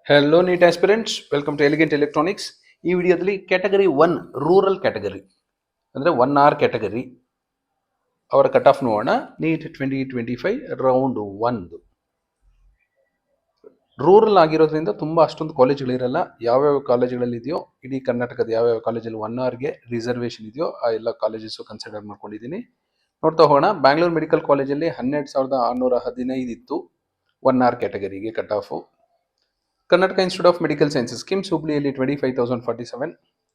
Hello, NEET aspirants. Welcome to Elegant Electronics. ಈ ವಿಡಿಯೋದಲ್ಲಿ category 1 rural category ಅಂದರೆ 1R category ಅವರ ಕಟ್ ಆಫ್ ನೋಡೋಣ. ನೀಟ್ 2025 ರೌಂಡ್ 1 ರೂರಲ್ ಆಗಿರೋದ್ರಿಂದ ತುಂಬ ಅಷ್ಟೊಂದು ಕಾಲೇಜ್ಗಳಿರಲ್ಲ. ಯಾವ್ಯಾವ ಕಾಲೇಜ್ಗಳಲ್ಲಿ ಇದೆಯೋ ಇಡೀ ಕರ್ನಾಟಕದ ಯಾವ್ಯಾವ ಕಾಲೇಜಲ್ಲಿ 1Rಗೆ ರಿಸರ್ವೇಷನ್ ಇದೆಯೋ ಆ ಎಲ್ಲ ಕಾಲೇಜಸ್ಸು ಕನ್ಸಿಡರ್ ಮಾಡ್ಕೊಂಡಿದ್ದೀನಿ. ನೋಡ್ತಾ ಹೋಗೋಣ. ಬ್ಯಾಂಗ್ಳೂರ್ ಮೆಡಿಕಲ್ ಕಾಲೇಜಲ್ಲಿ 12,615 ಇತ್ತು 1R ಕ್ಯಾಟಗರಿಗೆ cut off. Karnataka Institute of Medical Sciences, KIMS Hubli 25,047,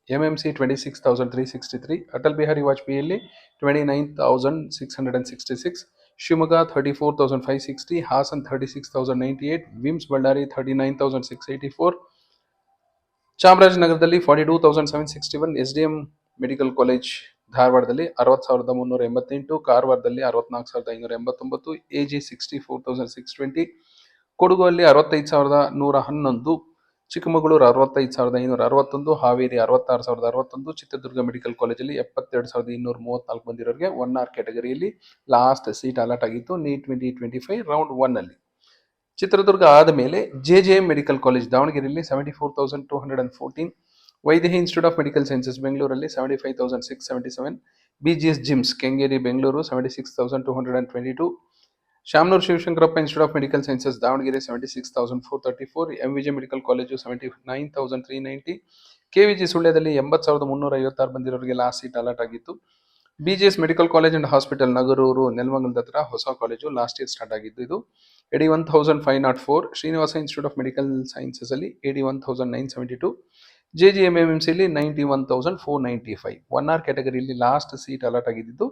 MMC 26,363, Atal Bihari Vajpayee 29,666, Shimoga 34,560, Hassan 36,098, Vims Ballari 39,684, ಚಾಮರಾಜನಗರದಲ್ಲಿ 42,761, SDM ಮೆಡಿಕಲ್ ಕಾಲೇಜ್ ಧಾರವಾಡದಲ್ಲಿ 60,388, ಕಾರವಾರದಲ್ಲಿ 64,589, AG 64,620, ಕೊಡಗಲ್ಲಿ 65,111, ಚಿಕ್ಕಮಗಳೂರು 65,561, ಹಾವೇರಿ 66,061, ಚಿತ್ರದುರ್ಗ ಮೆಡಿಕಲ್ ಕಾಲೇಜಲ್ಲಿ 72,234 ಬಂದಿರೋರಿಗೆ 1R ಕ್ಯಾಟಗರಿಯಲ್ಲಿ ಲಾಸ್ಟ್ ಸೀಟ್ ಅಲಾಟ್ ಆಗಿತ್ತು ನೀಟ್ 2025 ರೌಂಡ್ 1 ಅಲ್ಲಿ. ಚಿತ್ರದುರ್ಗ ಆದ ಮೇಲೆ JJM ಮೆಡಿಕಲ್ ಕಾಲೇಜ್ ದಾವಣಗೆರೆಯಲ್ಲಿ 74,214, Vydehi institute of medical sciences ಬೆಂಗಳೂರಲ್ಲಿ 75,677, BGS GIMS Kengeri Bengaluru 76,222, Shamanur Shivashankarappa institute of medical sciences Davanagere 76,434, MVJ medical college 79,390, KVG ಸುಳ್ಯದಲ್ಲಿ 80,356 ಬಂದಿರೋರಿಗೆ ಲಾಸ್ಟ್ ಸೀಟ್ ಅಲಾಟ್ ಆಗಿತ್ತು. BGS medical college and hospital Nagarur ನೆಲಮಂಗಲದ ಹತ್ರ ಹೊಸ ಕಾಲೇಜು ಲಾಸ್ಟ್ ಇಯರ್ ಸ್ಟಾರ್ಟ್ ಆಗಿದ್ದು. ಇದು 81,504, Srinivas institute of medical sciences ಅಲ್ಲಿ 81,972, JGMMC ಅಲ್ಲಿ 91,495. 1R ಕ್ಯಾಟಗರಿಯಲ್ಲಿ ಲಾಸ್ಟ್ ಸೀಟ್ ಅಲಾಟ್ ಆಗಿದ್ದು.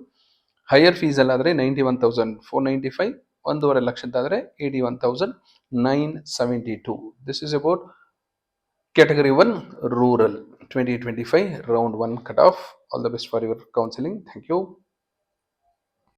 Higher fees ಅಲ್ಲಾದರೆ 91,495, 1.5 ಲಕ್ಷದಾದರೆ 81,972. This is about Category 1 Rural 2025 Round 1 Cutoff. All the best for your counseling. Thank you.